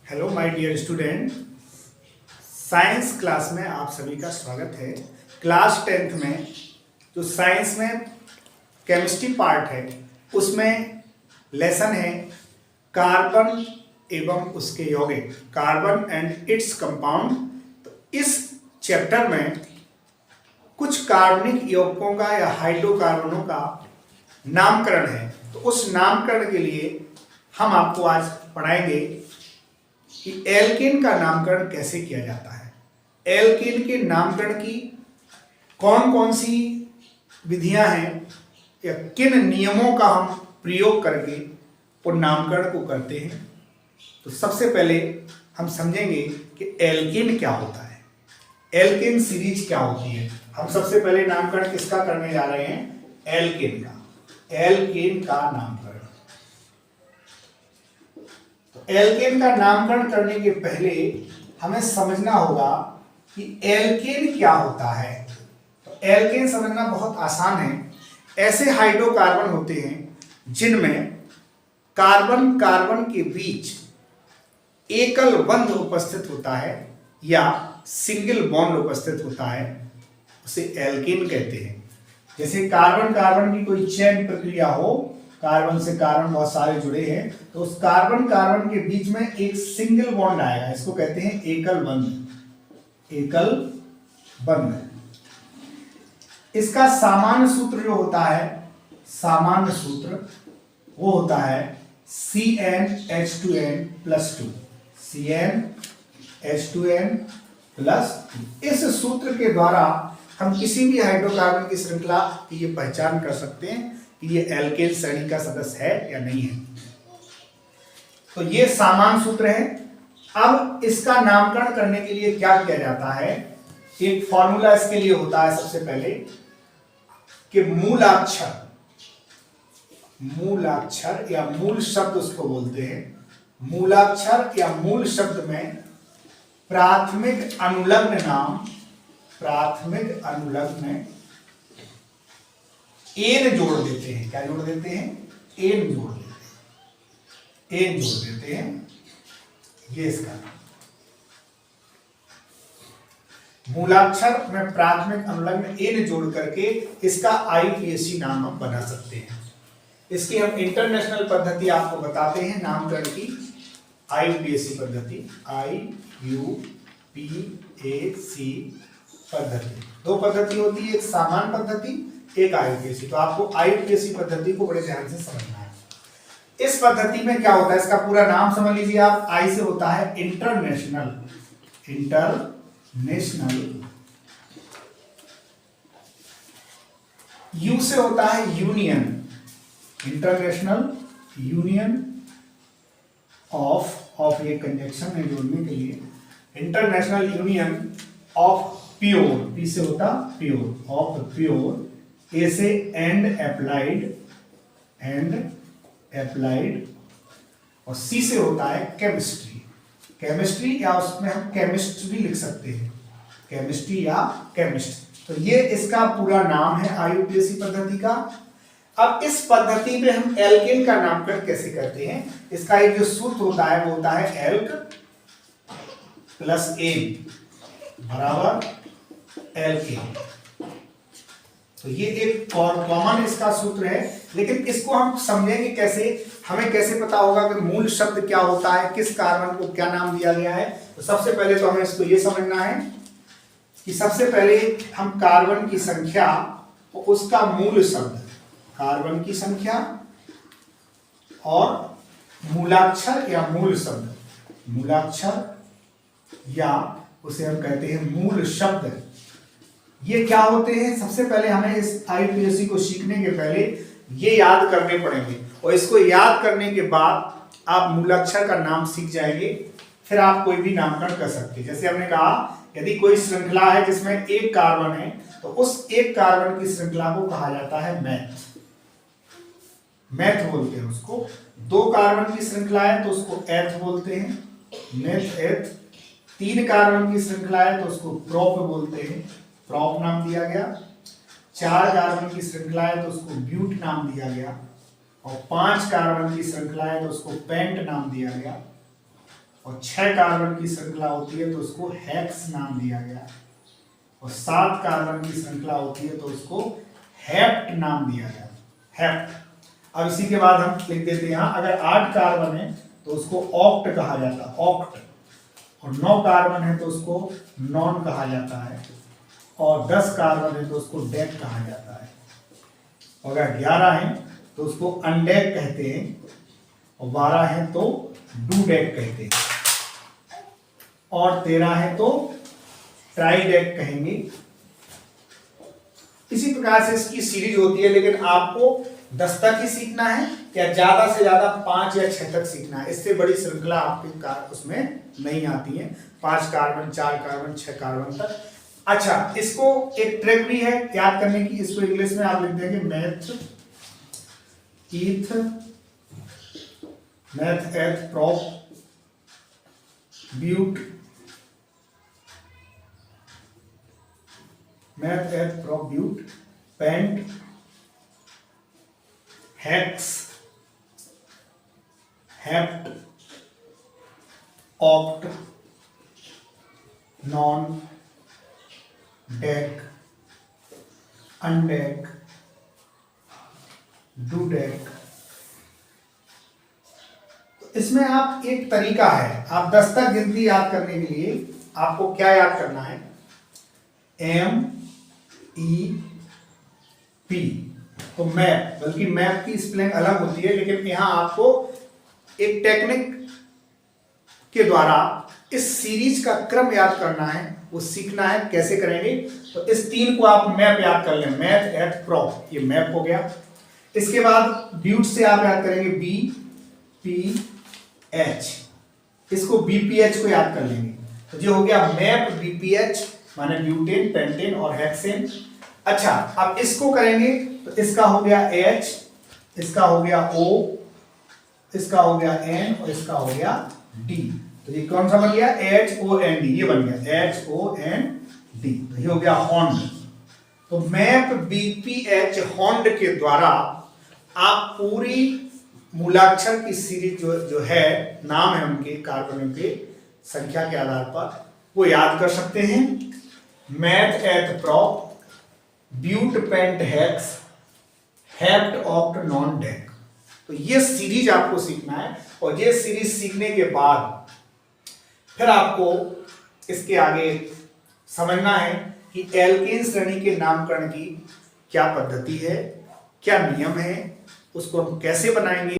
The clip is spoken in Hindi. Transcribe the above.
Hello my dear student. Science class में आप सभी का स्वागत है। क्लास 10th में जो साइंस में केमिस्ट्री पार्ट है उसमें लेसन है कार्बन एवं उसके यौगिक, कार्बन एंड इट्स कंपाउंड। तो इस चैप्टर में कुछ कार्बनिक यौगिकों का या हाइड्रोकार्बनों का नामकरण है। तो उस नामकरण के लिए हम आपको आज पढ़ाएंगे कि एल्केन का नामकरण कैसे किया जाता है, एल्केन के नामकरण की कौन कौन सी विधियां हैं या किन नियमों का हम प्रयोग करके उन नामकरण को करते हैं। तो सबसे पहले हम समझेंगे कि एल्केन क्या होता है, एल्केन सीरीज क्या होती है। हम सबसे पहले नामकरण किसका करने जा रहे हैं, एल्केन का, एल्केन का नामकरण। एल्केन का नामकरण करने के पहले हमें समझना होगा कि एल्केन क्या होता है। तो एल्केन समझना बहुत आसान है। ऐसे हाइड्रोकार्बन होते हैं जिनमें कार्बन कार्बन के बीच एकल बंध उपस्थित होता है या सिंगल बॉन्ड उपस्थित होता है, उसे एल्केन कहते हैं। जैसे कार्बन कार्बन की कोई चेन प्रक्रिया हो, कार्बन से कार्बन बहुत सारे जुड़े हैं, तो उस कार्बन कार्बन के बीच में एक सिंगल बॉन्ड आएगा, इसको कहते हैं एकल बंध, एकल बंध। इसका सामान्य सूत्र जो होता है, सामान्य सूत्र वो होता है CnH2n+2, CnH2n+2। इस सूत्र के द्वारा हम किसी भी हाइड्रोकार्बन की श्रृंखला की ये पहचान कर सकते हैं कि ये एल्केन श्रेणी का सदस्य है या नहीं है। तो ये सामान्य सूत्र है। अब इसका नामकरण करने के लिए क्या किया जाता है, एक फॉर्मूला इसके लिए होता है सबसे पहले कि मूलाक्षर, मूलाक्षर या मूल शब्द उसको बोलते हैं। मूलाक्षर या मूल शब्द में प्राथमिक अनुलग्न नाम, प्राथमिक अनुलग्न एन जोड़ देते हैं। क्या जोड़ देते हैं, एन जोड़ देते हैं, एन जोड़ देते हैं। ये इसका मूलाक्षर में प्राथमिक अनुलग्न एन जोड़ करके इसका IUPAC नाम हम बना सकते हैं। इसकी हम इंटरनेशनल पद्धति आपको बताते हैं नामकरण की, IUPAC पद्धति, IUPAC पद्धति। दो पद्धति होती है, एक सामान्य पद्धति, एक IUPAC। तो आपको IUPAC पद्धति को बड़े ध्यान से समझना है। इस पद्धति में क्या होता है, इसका पूरा नाम समझ लीजिए आप। I से होता है इंटरनेशनल, इंटरनेशनल। U से होता है यूनियन, इंटरनेशनल यूनियन ऑफ ये कंजक्शन में जोड़ने के लिए, international union of pure, P से होता प्योर, ऑफ प्योर। A से एंड अप्लाइड, एंड अप्लाइड। और C से होता है केमिस्ट्री, केमिस्ट्री या उसमें हम केमिस्ट भी लिख सकते हैं, केमिस्ट्री या केमिस्ट। तो ये इसका पूरा नाम है IUPAC पद्धति का। अब इस पद्धति में हम एल्केन का नामकरण कैसे करते हैं, इसका एक जो सूत्र होता है वो होता है एल्क प्लस एन बराबर एल्केन। तो ये एक कॉमन इसका सूत्र है, लेकिन इसको हम समझेंगे कैसे, हमें कैसे पता होगा कि मूल शब्द क्या होता है, किस कार्बन को क्या नाम दिया गया है। तो सबसे पहले तो हमें इसको ये समझना है कि सबसे पहले हम कार्बन की संख्या और उसका मूल शब्द, कार्बन की संख्या और मूलाक्षर या मूल शब्द, मूलाक्षर या उसे हम कहते हैं मूल शब्द, ये क्या होते हैं। सबसे पहले हमें इस IUPAC को सीखने के पहले ये याद करने पड़ेंगे, और इसको याद करने के बाद आप मूलाक्षर का नाम सीख जाएंगे, फिर आप कोई भी नामकरण कर सकते हैं। जैसे हमने कहा, यदि कोई श्रृंखला है जिसमें एक कार्बन है तो उस एक कार्बन की श्रृंखला को कहा जाता है मैथ, मैथ बोलते हैं उसको। दो कार्बन की श्रृंखला है तो उसको एथ बोलते हैं, मेथ एथ। तीन कार्बन की श्रृंखला है तो उसको प्रोप बोलते हैं, प्रोप नाम दिया गया। चार कार्बन की श्रृंखला है तो उसको ब्यूट नाम दिया गया, और 5 कार्बन की श्रृंखला है तो उसको पेंट नाम दिया गया। और 6 कार्बन की श्रृंखला होती है तो उसको हेक्स नाम दिया गया, और 7 कार्बन की श्रृंखला होती है तो उसको हेप्ट नाम दिया गया, हेप्ट। अब इसी के बाद हम लिख देते हैं यहाँ, अगर 8 कार्बन है तो उसको ऑक्ट कहा जाता है, ऑक्ट, और 9 कार्बन है तो उसको नॉन कहा जाता है, और 10 कार्बन है तो उसको डेक कहा जाता है, और अगर 11 है तो उसको अनडेक कहते हैं, और 12 है तो डूडेक कहते हैं, और 13 है तो ट्राइडेक कहेंगे। इसी प्रकार से इसकी सीरीज होती है, लेकिन आपको 10 तक ही सीखना है या ज्यादा से ज्यादा 5 या 6 तक सीखना है, इससे बड़ी श्रृंखला आपके उसमें नहीं आती है, 5 कार्बन, 4 कार्बन, 6 कार्बन तक। अच्छा, इसको एक ट्रिक भी है याद करने की, इसको इंग्लिश में आप लिख देंगे meth eth prop but, meth eth prop but pent hex hept oct non dec undec dodec. इसमें आप एक तरीका है, आप 10 तक गिनती याद करने के लिए आपको क्या याद करना है, MEP, तो मैप, बल्कि मैप की स्पेलिंग अलग होती है, लेकिन यहां आपको एक टेक्निक के द्वारा इस सीरीज का क्रम याद करना है, वो सीखना है कैसे करेंगे। तो इस 3 को आप मैप याद कर लें, मैथ एथ प्रॉप, ये मैप हो गया। इसके बाद ब्यूट से आप याद करेंगे BPH, इसको BPH को याद कर लेंगे, तो ये हो गया मैप BPH, माने ब्यूटेन, पेंटेन और हेक्सेन। अच्छा, अब इसको करेंगे तो इसका हो गया H, इसका हो गया O, इसका हो गया N और इसका हो गया D। तो ये कौन सा बन गया, HOND, ये बन गया HOND, तो ये हो गया हॉन्ड। तो मैप BPH हॉन्ड के द्वारा आप पूरी मूलाक्षर की सीरीज जो है, नाम है उनके कार्बनों के संख्या के आधार पर, वो याद कर सकते हैं। Meth eth prop but pent hex hept oct non dec, तो ये सीरीज आपको सीखना है, और ये सीरीज सीखने के बाद फिर आपको इसके आगे समझना है कि एल्केन श्रेणी के नामकरण की क्या पद्धति है, क्या नियम है, उसको हम कैसे बनाएंगे।